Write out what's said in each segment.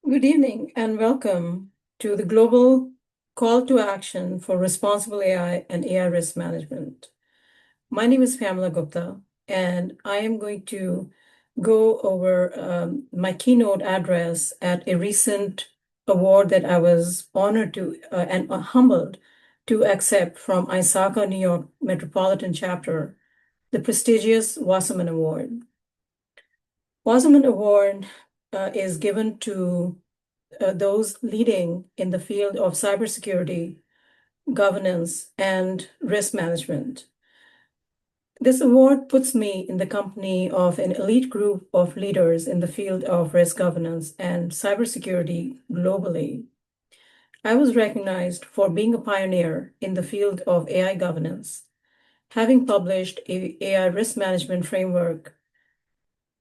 Good evening and welcome to the global call to action for responsible AI and AI risk management. My name is Pamela Gupta, and I am going to go over my keynote address at a recent award that I was honored to and humbled to accept from ISACA New York Metropolitan Chapter, the prestigious Wasserman Award. Wasserman Award is given to those leading in the field of cybersecurity, governance, and risk management. This award puts me in the company of an elite group of leaders in the field of risk governance and cybersecurity globally. I was recognized for being a pioneer in the field of AI governance, having published a AI risk management framework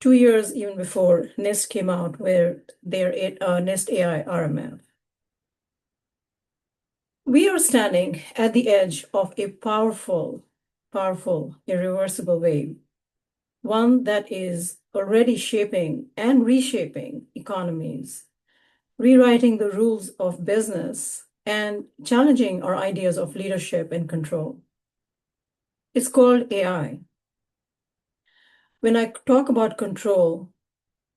2 years even before NIST came out with their NIST AI RMF. We are standing at the edge of a powerful, irreversible wave, one that is already shaping and reshaping economies, rewriting the rules of business, and challenging our ideas of leadership and control. It's called AI. When I talk about control,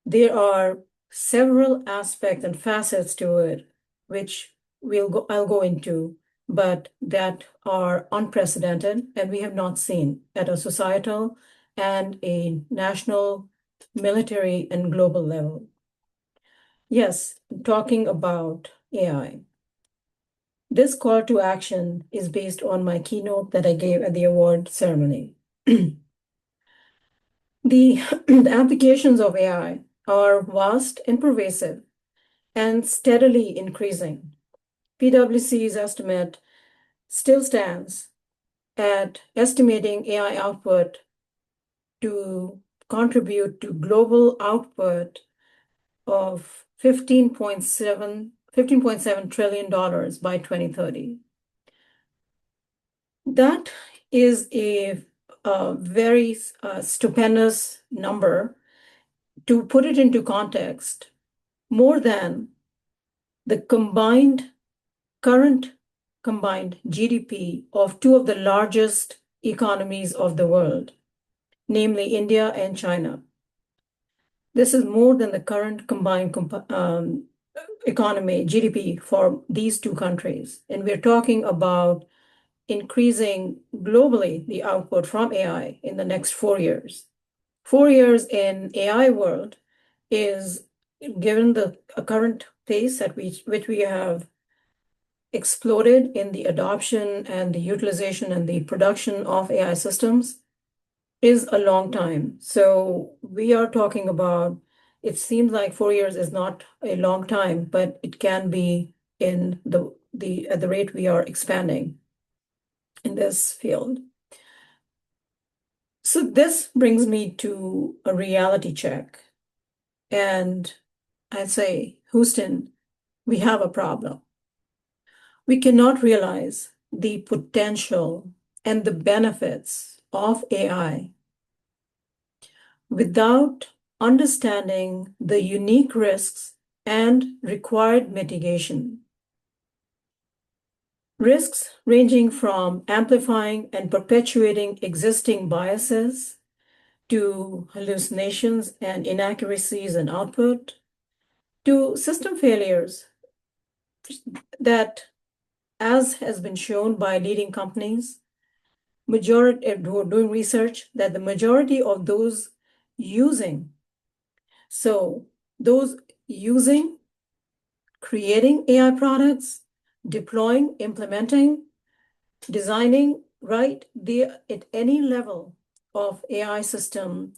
there are several aspects and facets to it, which I'll go into, but that are unprecedented and we have not seen at a societal and a national, military, and global level. Yes, talking about AI. This call to action is based on my keynote that I gave at the award ceremony. The applications of AI are vast and pervasive and steadily increasing. PwC's estimate still stands at estimating AI output to contribute to global output of $15.7 trillion by 2030. That is a very stupendous number. To put it into context, more than the current combined GDP of two of the largest economies of the world, namely India and China. This is more than the current combined economy, GDP, for these two countries. And we're talking about increasing globally the output from AI in the next 4 years. 4 years in AI world is, given the current pace at which we have exploded in the adoption and the utilization and the production of AI systems, is a long time. So we are talking about, it seems like 4 years is not a long time, but it can be in at the rate we are expanding in this field. So this brings me to a reality check. And I'd say, Houston, we have a problem. We cannot realize the potential and the benefits of AI without understanding the unique risks and required mitigation. Risks ranging from amplifying and perpetuating existing biases to hallucinations and inaccuracies in output, to system failures that, as has been shown by leading companies, majority who are doing research, that the majority of those using, creating AI products, deploying, implementing, designing, right, at any level of AI system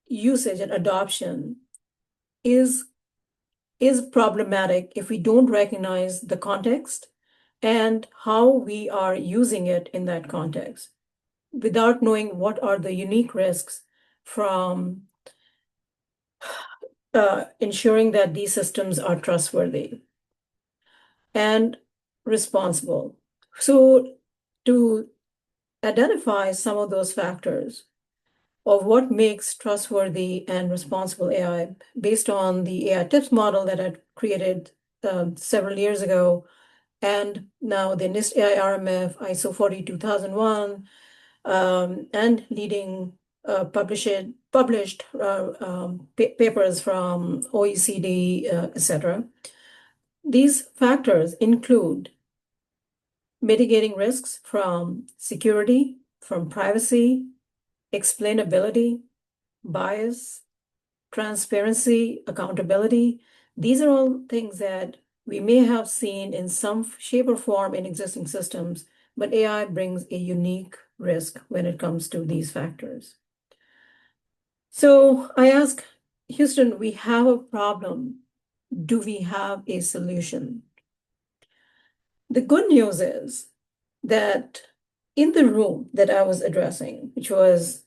usage and adoption is problematic if we don't recognize the context and how we are using it in that context, without knowing what are the unique risks from ensuring that these systems are trustworthy and responsible. So to identify some of those factors, of what makes trustworthy and responsible AI based on the AI tips model that I created several years ago, and now the NIST AI RMF ISO 42001, and leading published papers from OECD, etc. These factors include mitigating risks from security, from privacy, explainability, bias, transparency, accountability. These are all things that we may have seen in some shape or form in existing systems, but AI brings a unique risk when it comes to these factors. So I ask, Houston, we have a problem. Do we have a solution? The good news is that in the room that I was addressing, which was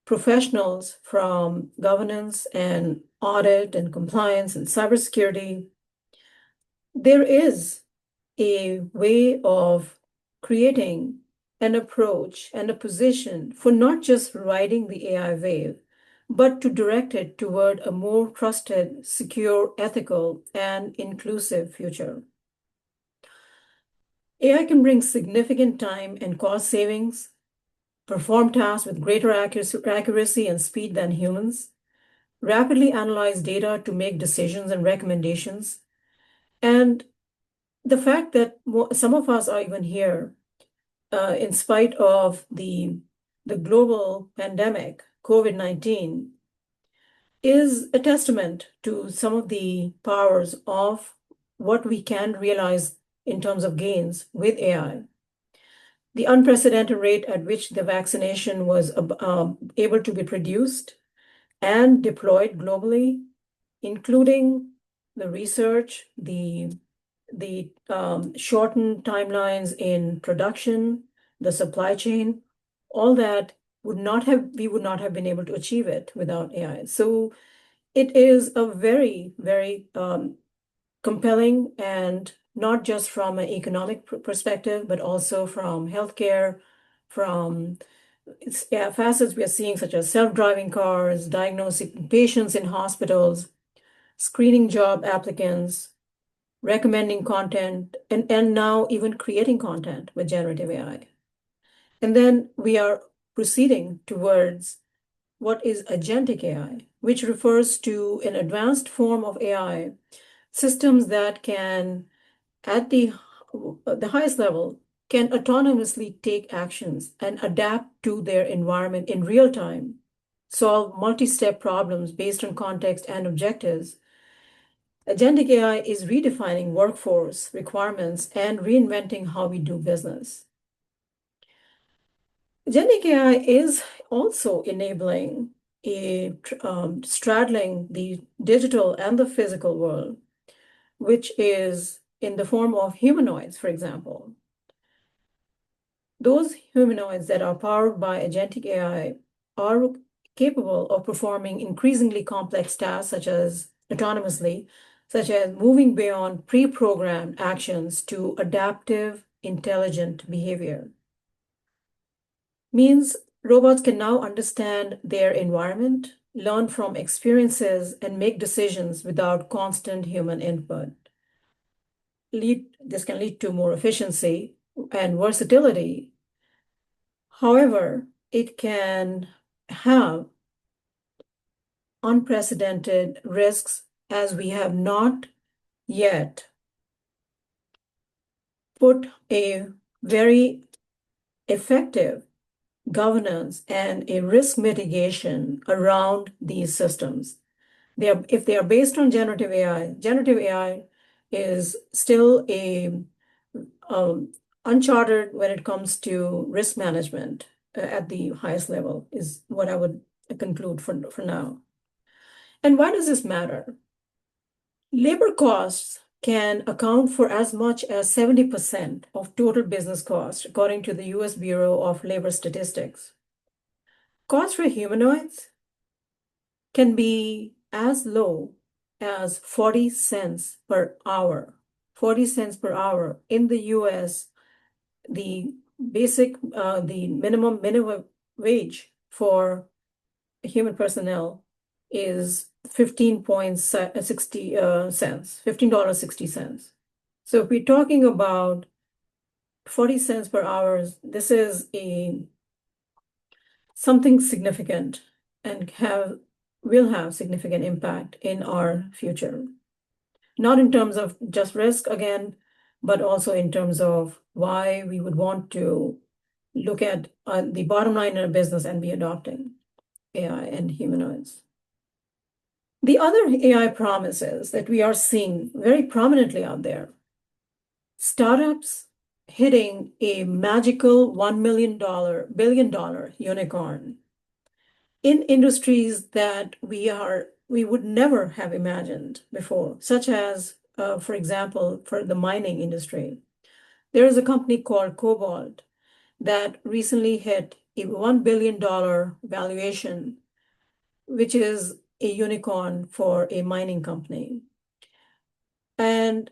professionals from governance and audit and compliance and cybersecurity, there is a way of creating an approach and a position for not just riding the AI wave, but to direct it toward a more trusted, secure, ethical, and inclusive future. AI can bring significant time and cost savings, perform tasks with greater accuracy and speed than humans, rapidly analyze data to make decisions and recommendations. And the fact that some of us are even here, in spite of the global pandemic, COVID-19, is a testament to some of the powers of what we can realize in terms of gains with AI. The unprecedented rate at which the vaccination was able to be produced and deployed globally, including the research, the shortened timelines in production, the supply chain, all that we would not have been able to achieve it without AI. So it is a very, very compelling, and not just from an economic perspective, but also from healthcare, from facets we are seeing, such as self-driving cars, diagnosing patients in hospitals, screening job applicants, recommending content, and now even creating content with generative AI. And then we are proceeding towards what is agentic AI, which refers to an advanced form of AI, systems that can, at the highest level, can autonomously take actions and adapt to their environment in real time, solve multi-step problems based on context and objectives. Agentic AI is redefining workforce requirements and reinventing how we do business. Agentic AI is also enabling straddling the digital and the physical world, which is in the form of humanoids, for example. Those humanoids that are powered by agentic AI are capable of performing increasingly complex tasks, such as autonomously, such as moving beyond pre-programmed actions to adaptive, intelligent behavior. Means robots can now understand their environment, learn from experiences, and make decisions without constant human input. This can lead to more efficiency and versatility. However, it can have unprecedented risks, as we have not yet put a very effective governance and a risk mitigation around these systems. If they are based on generative AI is still uncharted when it comes to risk management at the highest level, is what I would conclude for now. And why does this matter? Labor costs can account for as much as 70% of total business costs, according to the US Bureau of Labor Statistics. Costs for humanoids can be as low as 40 cents per hour. 40 cents per hour. In the US, the minimum wage for human personnel is 15.60 cents, $15.60. So if we're talking about 40 cents per hour, this is something significant and will have significant impact in our future. Not in terms of just risk again, but also in terms of why we would want to look at the bottom line in a business and be adopting AI and humanoids. The other AI promises that we are seeing very prominently out there, startups hitting a magical $1 billion unicorn in industries that we would never have imagined before, such as, for example, for the mining industry. There is a company called Cobalt that recently hit a $1 billion valuation, which is a unicorn for a mining company. And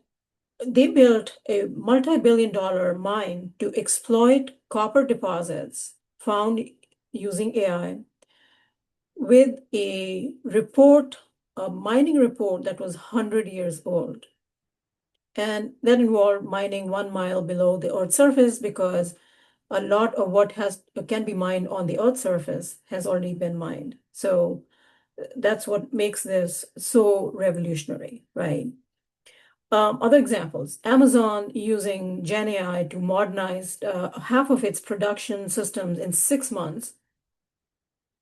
they built a multi-billion-dollar mine to exploit copper deposits found using AI with a mining report that was 100 years old. And that involved mining 1 mile below the Earth's surface because a lot of what can be mined on the Earth's surface has already been mined. So that's what makes this so revolutionary, right? Other examples, Amazon using Gen AI to modernize half of its production systems in 6 months.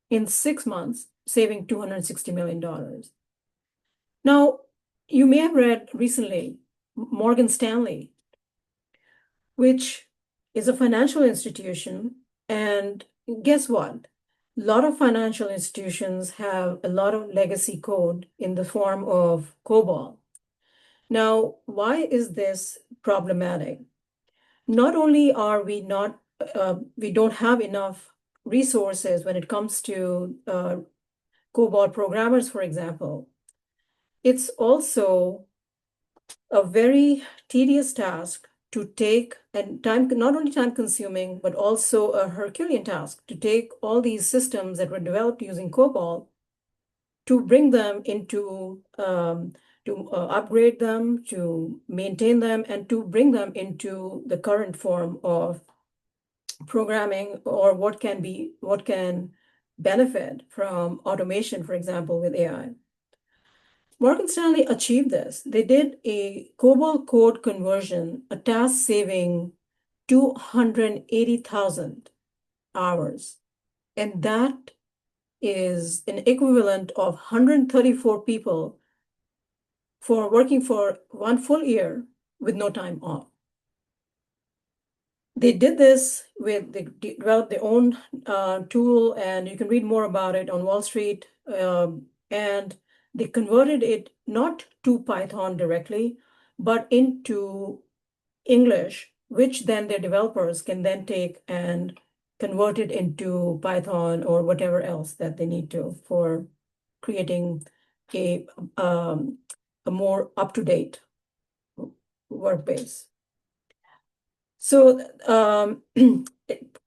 In 6 months, saving $260 million. Now, you may have read recently Morgan Stanley, which is a financial institution. And guess what? A lot of financial institutions have a lot of legacy code in the form of COBOL. Now, why is this problematic? Not only are we don't have enough resources when it comes to COBOL programmers, for example, it's also a very tedious task to take, and not only time consuming, but also a Herculean task to take all these systems that were developed using COBOL to bring them into, to upgrade them, to maintain them, and to bring them into the current form of programming, or what can benefit from automation, for example, with AI. Morgan Stanley achieved this. They did a COBOL code conversion, a task saving 280,000 hours. And that is an equivalent of 134 people for working for 1 full year with no time off. They did this they developed their own tool, and you can read more about it on Wall Street. And they converted it not to Python directly, but into English, which then their developers can then take and convert it into Python or whatever else that they need to for creating a more up-to-date workbase. So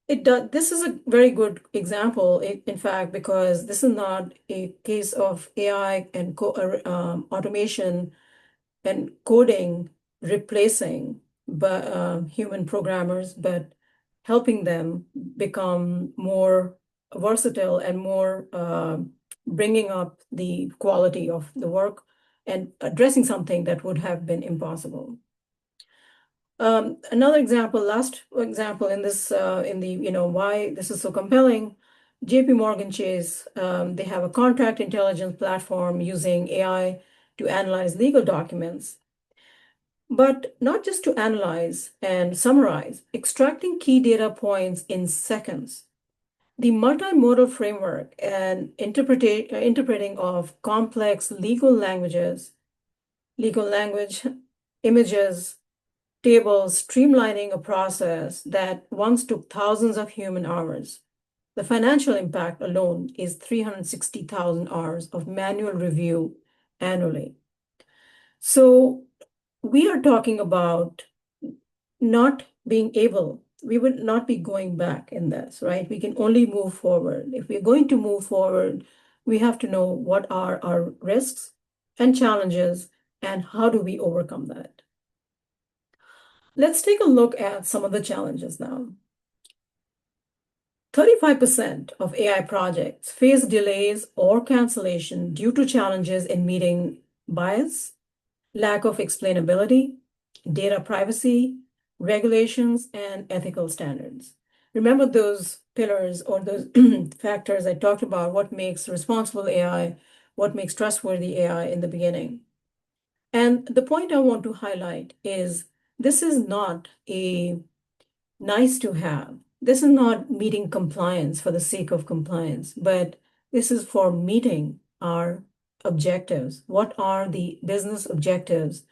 this is a very good example, in fact, because this is not a case of AI and automation and coding replacing human programmers, but helping them become more versatile and more bringing up the quality of the work and addressing something that would have been impossible. Another example, last example in this, why this is so compelling, JP Morgan Chase, they have a contract intelligence platform using AI to analyze legal documents, but not just to analyze and summarize, extracting key data points in seconds. The multimodal framework and interpreting of complex legal language, images, tables, streamlining a process that once took thousands of human hours. The financial impact alone is 360,000 hours of manual review annually. So we are talking about not being able, we would not be going back in this, right? We can only move forward. If we're going to move forward, we have to know what are our risks and challenges and how do we overcome that. Let's take a look at some of the challenges now. 35% of AI projects face delays or cancellation due to challenges in meeting bias, lack of explainability, data privacy, regulations, and ethical standards. Remember those pillars or those factors I talked about, what makes responsible AI, what makes trustworthy AI in the beginning. And the point I want to highlight is this is not a nice to have. This is not meeting compliance for the sake of compliance, but this is for meeting our objectives. What are the business objectives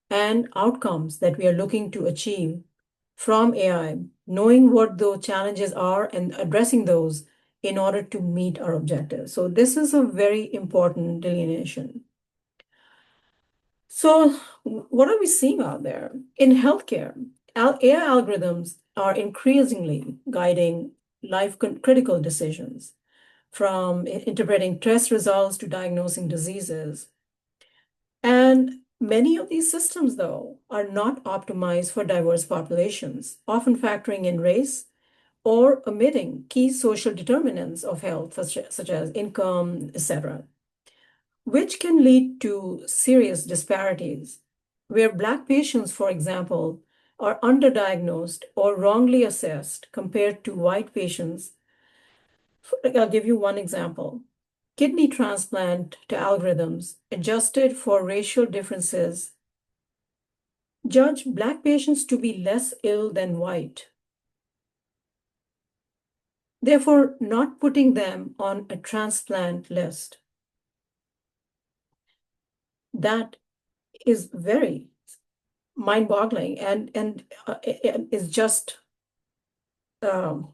and outcomes that we are looking to achieve from AI, knowing what those challenges are and addressing those in order to meet our objectives. So this is a very important delineation. So what are we seeing out there? In healthcare, AI algorithms are increasingly guiding critical decisions, from interpreting test results to diagnosing diseases. And many of these systems, though, are not optimized for diverse populations, often factoring in race or omitting key social determinants of health, such as income, etc., which can lead to serious disparities, where Black patients, for example, are underdiagnosed or wrongly assessed compared to white patients. I'll give you one example. Kidney transplant to algorithms adjusted for racial differences judge Black patients to be less ill than white, therefore not putting them on a transplant list. That is very mind-boggling and is just um,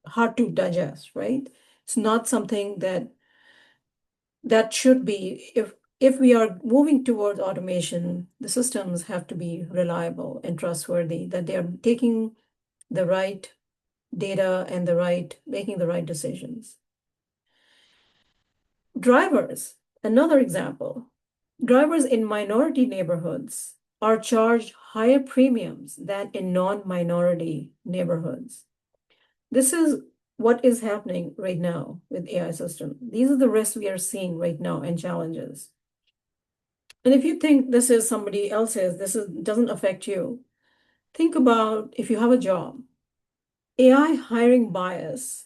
hard to digest, right? It's not something that should be, if we are moving towards automation, the systems have to be reliable and trustworthy, that they are taking the right data and making the right decisions. Drivers, another example. Drivers in minority neighborhoods are charged higher premiums than in non-minority neighborhoods. This is what is happening right now with AI system. These are the risks we are seeing right now and challenges. And if you think this is somebody else's, doesn't affect you, think about if you have a job. AI hiring bias.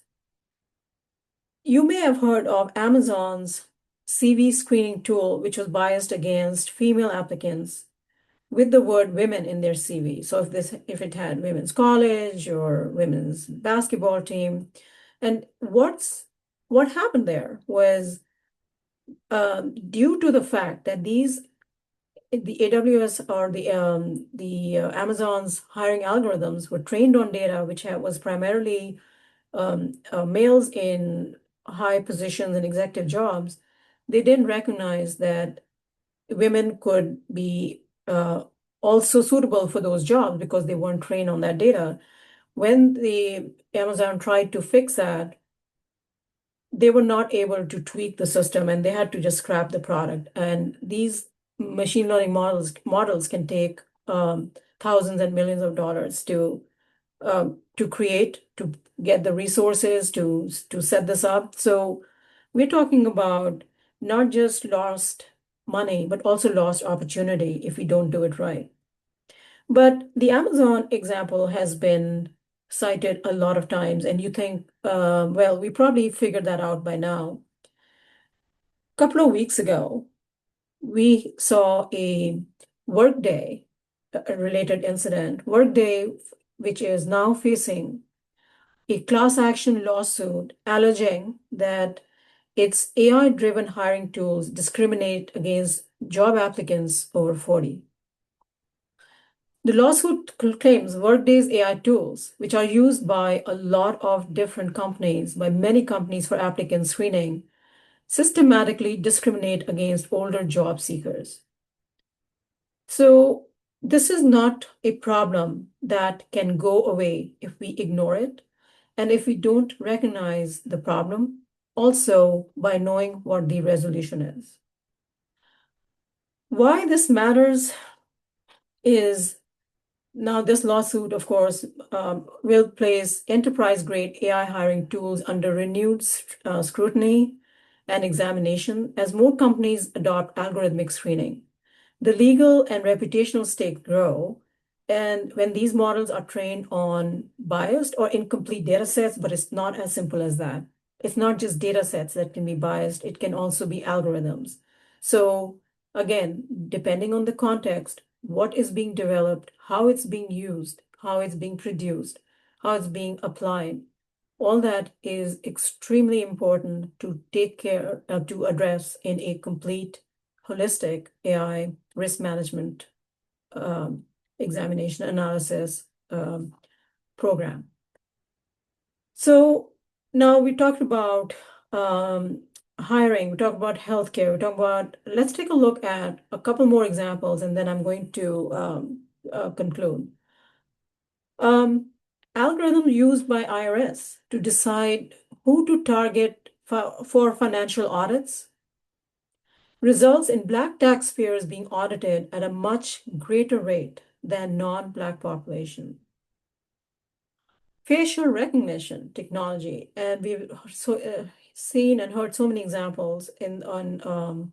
You may have heard of Amazon's CV screening tool, which was biased against female applicants with the word women in their CV. So if it had women's college or women's basketball team, and what happened there was due to the fact that the AWS or the Amazon's hiring algorithms were trained on data which was primarily males in high positions and executive jobs. They didn't recognize that women could be also suitable for those jobs because they weren't trained on that data. When the Amazon tried to fix that, they were not able to tweak the system and they had to just scrap the product. And these machine learning models can take thousands and millions of dollars to create, to get the resources to set this up. So we're talking about not just lost money, but also lost opportunity if we don't do it right. But the Amazon example has been cited a lot of times, and you think, well, we probably figured that out by now. A couple of weeks ago, we saw a Workday related incident. Workday, which is now facing a class action lawsuit alleging that its AI-driven hiring tools discriminate against job applicants over 40. The lawsuit claims Workday's AI tools, which are used by a lot of different companies, by many companies for applicant screening, systematically discriminate against older job seekers. So This is not a problem that can go away if we ignore it and if we don't recognize the problem, also by knowing what the resolution is. Why this matters is now this lawsuit, of course, will place enterprise-grade AI hiring tools under renewed scrutiny and examination as more companies adopt algorithmic screening. The legal and reputational stakes grow, and when these models are trained on biased or incomplete data sets, but it's not as simple as that. It's not just data sets that can be biased, it can also be algorithms. So again, depending on the context, what is being developed, how it's being used, how it's being produced, how it's being applied, all that is extremely important to take care to address in a complete holistic AI risk management examination analysis program. So now we talked about hiring, we talked about healthcare, we talked about, let's take a look at a couple more examples and then I'm going to conclude. Algorithm used by IRS to decide who to target for financial audits results in Black taxpayers being audited at a much greater rate than non-Black population. Facial recognition technology, and we've seen and heard so many examples on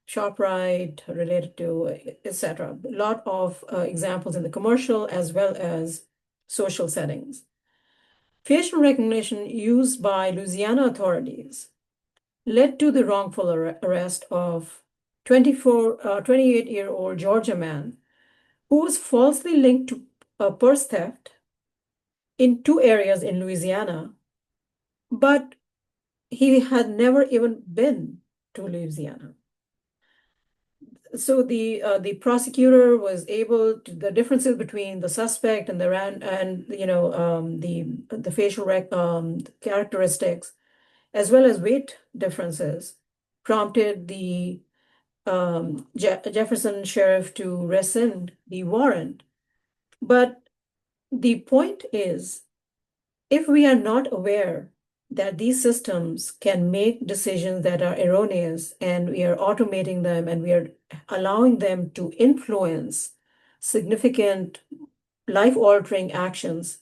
ShopRite related to etc. A lot of examples in the commercial as well as social settings. Facial recognition used by Louisiana authorities led to the wrongful arrest of 28-year-old Georgia man who was falsely linked to a purse theft in two areas in Louisiana, but he had never even been to Louisiana. So the prosecutor was able to the differences between the suspect and the facial characteristics as well as weight differences prompted the Jefferson sheriff to rescind the warrant. But the point is, if we are not aware that these systems can make decisions that are erroneous and we are automating them and we are allowing them to influence significant life-altering actions,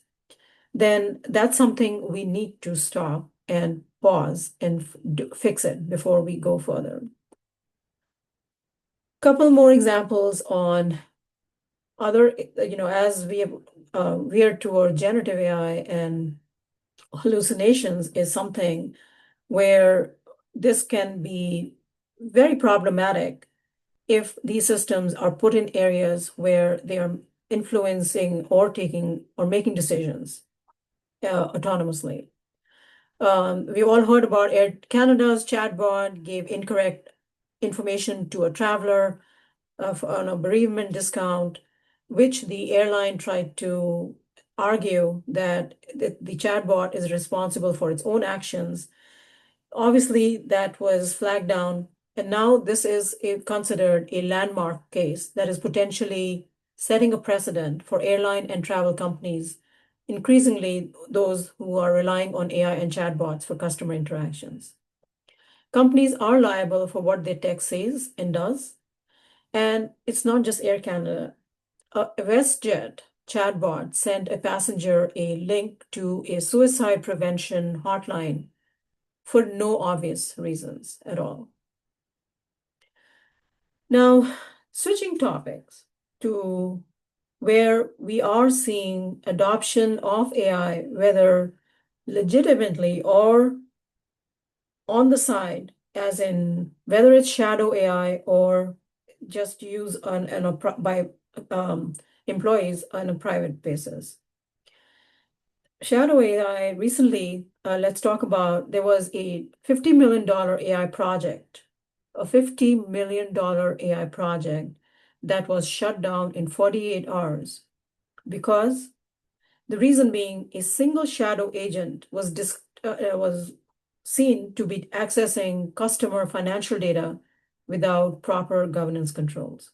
then that's something we need to stop and pause and fix it before we go further. Couple more examples on other, as we have veered toward generative AI and hallucinations is something where this can be very problematic if these systems are put in areas where they are influencing or taking or making decisions autonomously. We've all heard about Air Canada's chatbot gave incorrect information to a traveler on a bereavement discount, which the airline tried to argue that the chatbot is responsible for its own actions. Obviously, that was flagged down, and now this is considered a landmark case that is potentially setting a precedent for airline and travel companies, increasingly those who are relying on AI and chatbots for customer interactions. Companies are liable for what their tech says and does, and it's not just Air Canada. A WestJet chatbot sent a passenger a link to a suicide prevention hotline for no obvious reasons at all. Now, switching topics to where we are seeing adoption of AI, whether legitimately or on the side, as in whether it's shadow AI or just used by employees on a private basis. Shadow AI recently, let's talk about, there was a $50 million AI project, a $50 million AI project that was shut down in 48 hours because the reason being a single shadow agent was seen to be accessing customer financial data without proper governance controls.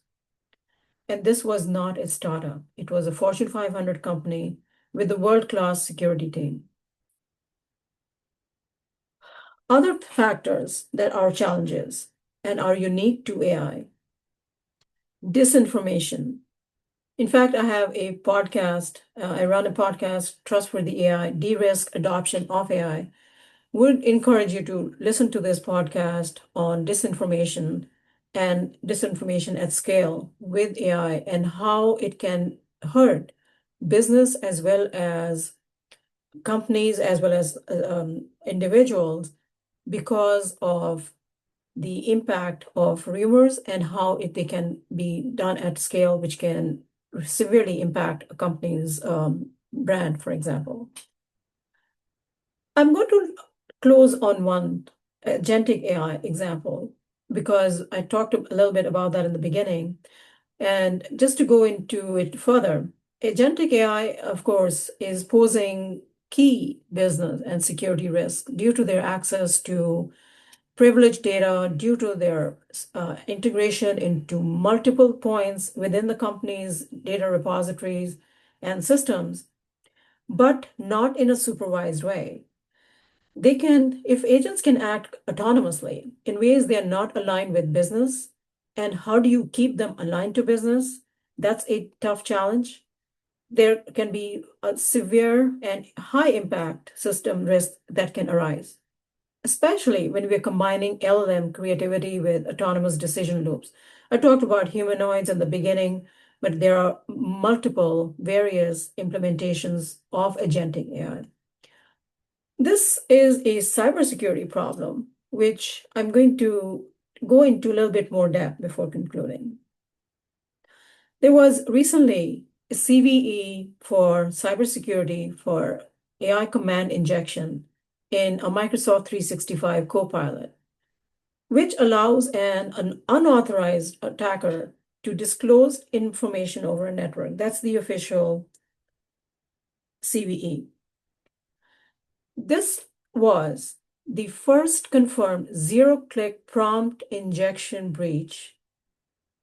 And this was not a startup. It was a Fortune 500 company with a world-class security team. Other factors that are challenges and are unique to AI: disinformation. In fact, I have a podcast. I run a podcast, Trustworthy AI, De-risk Adoption of AI. Would encourage you to listen to this podcast on disinformation and disinformation at scale with AI and how it can hurt business as well as companies as well as individuals because of the impact of rumors and how they can be done at scale, which can severely impact a company's brand, for example. I'm going to close on one agentic AI example because I talked a little bit about that in the beginning. And just to go into it further, agentic AI, of course, is posing key business and security risk due to their access to privileged data, due to their integration into multiple points within the company's data repositories and systems, but not in a supervised way. If agents can act autonomously in ways they are not aligned with business, and how do you keep them aligned to business? That's a tough challenge. There can be a severe and high impact system risk that can arise, especially when we're combining LLM creativity with autonomous decision loops. I talked about humanoids in the beginning, but there are multiple various implementations of agentic AI. This is a cybersecurity problem, which I'm going to go into a little bit more depth before concluding. There was recently a CVE for cybersecurity for AI command injection in a Microsoft 365 Copilot, which allows an unauthorized attacker to disclose information over a network. That's the official CVE. This was the first confirmed zero-click prompt injection breach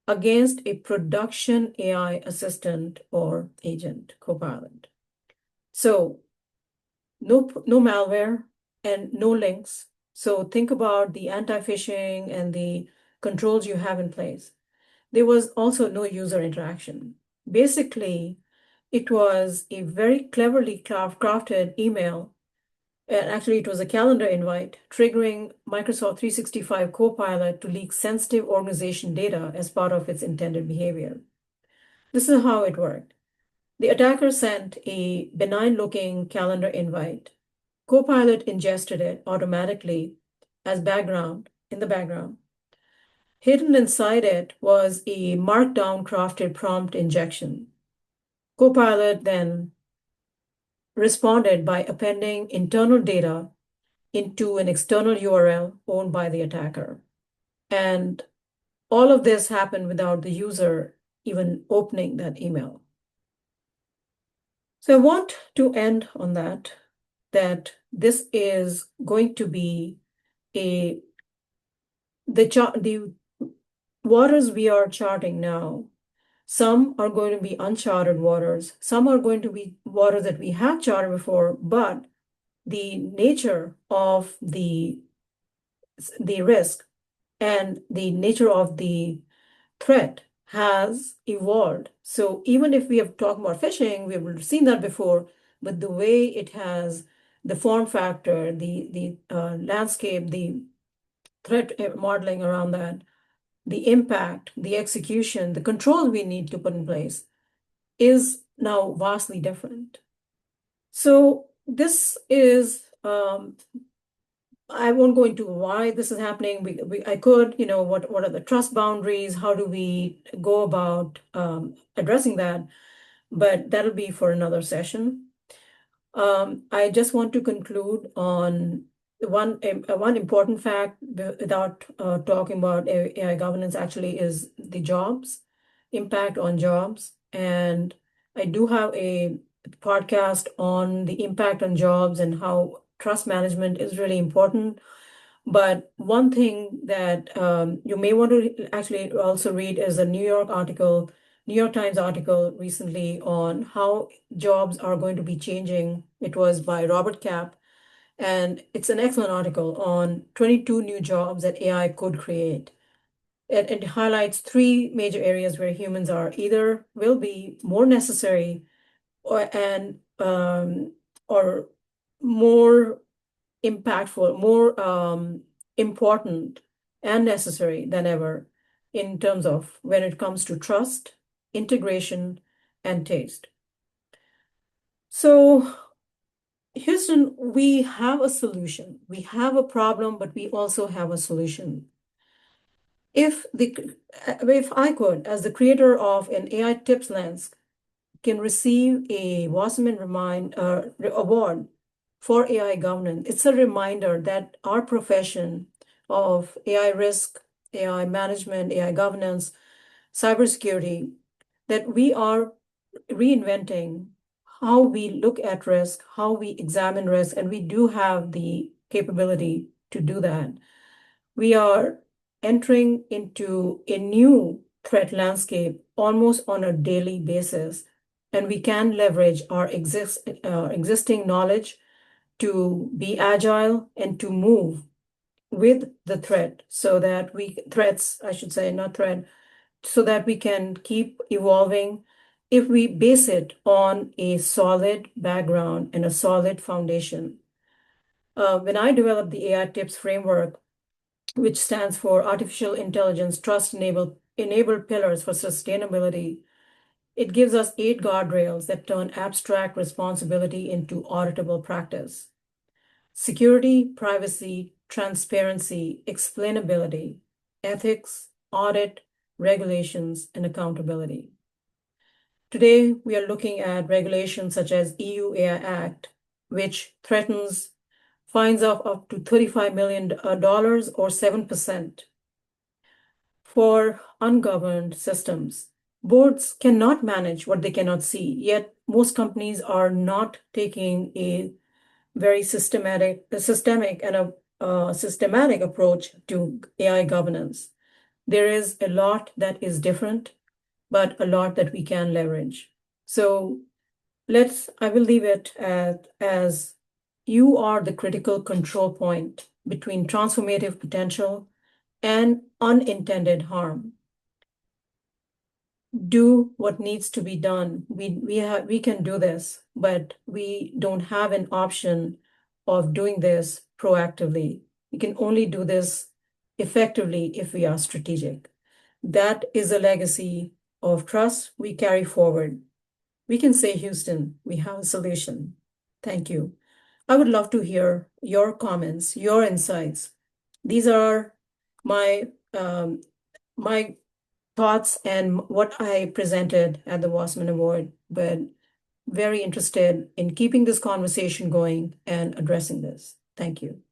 against a production AI assistant or agent, Copilot. So no malware and no links. So think about the anti-phishing and the controls you have in place. There was also no user interaction. Basically, it was a very cleverly crafted email. And actually, it was a calendar invite triggering Microsoft 365 Copilot to leak sensitive organization data as part of its intended behavior. This is how it worked. The attacker sent a benign-looking calendar invite. Copilot ingested it automatically as background in the background. Hidden inside it was a markdown crafted prompt injection. Copilot then responded by appending internal data into an external URL owned by the attacker. And all of this happened without the user even opening that email. So I want to end on that this is going to be the waters we are charting now. Some are going to be uncharted waters. Some are going to be waters that we have charted before, but the nature of the risk and the nature of the threat has evolved. So even if we have talked about phishing, we've seen that before, but the way it has the form factor, the landscape, the threat modeling around that, the impact, the execution, the controls we need to put in place is now vastly different. So this is, I won't go into why this is happening. I could, what are the trust boundaries? How do we go about addressing that? But that'll be for another session. I just want to conclude on one important fact without talking about AI governance actually is the jobs, impact on jobs. And I do have a podcast on the impact on jobs and how trust management is really important. But one thing that you may want to actually also read is a New York article New York Times article recently on how jobs are going to be changing. It was by Robert Kapp, and it's an excellent article on 22 new jobs that AI could create. It highlights three major areas where humans are either will be more necessary or more impactful, more important and necessary than ever in terms of when it comes to trust, integration, and taste. So, Houston, we have a solution. We have a problem, but we also have a solution. If I could, as the creator of an AI tips lens, can receive a Wasserman award for AI governance, it's a reminder that our profession of AI risk, AI management, AI governance, cybersecurity, that we are reinventing how we look at risk, how we examine risk, and we do have the capability to do that. We are entering into a new threat landscape almost on a daily basis, and we can leverage our existing knowledge to be agile and to move with the threats, I should say, not threat, so that we can keep evolving if we base it on a solid background and a solid foundation. When I developed the AI Tips framework, which stands for Artificial Intelligence Trust Enabled Pillars for Sustainability, it gives us 8 guardrails that turn abstract responsibility into auditable practice. Security, privacy, transparency, explainability, ethics, audit, regulations, and accountability. Today, we are looking at regulations such as EU AI Act, which threatens fines of up to $35 million or 7% for ungoverned systems. Boards cannot manage what they cannot see, yet most companies are not taking a very systematic approach to AI governance. There is a lot that is different, but a lot that we can leverage. So I will leave it as you are the critical control point between transformative potential and unintended harm. Do what needs to be done. We can do this, but we don't have an option of doing this proactively. We can only do this effectively if we are strategic. That is a legacy of trust we carry forward. We can say, Houston, we have a solution. Thank you. I would love to hear your comments, your insights. These are my my thoughts and what I presented at the Wasserman Award, but very interested in keeping this conversation going and addressing this. Thank you.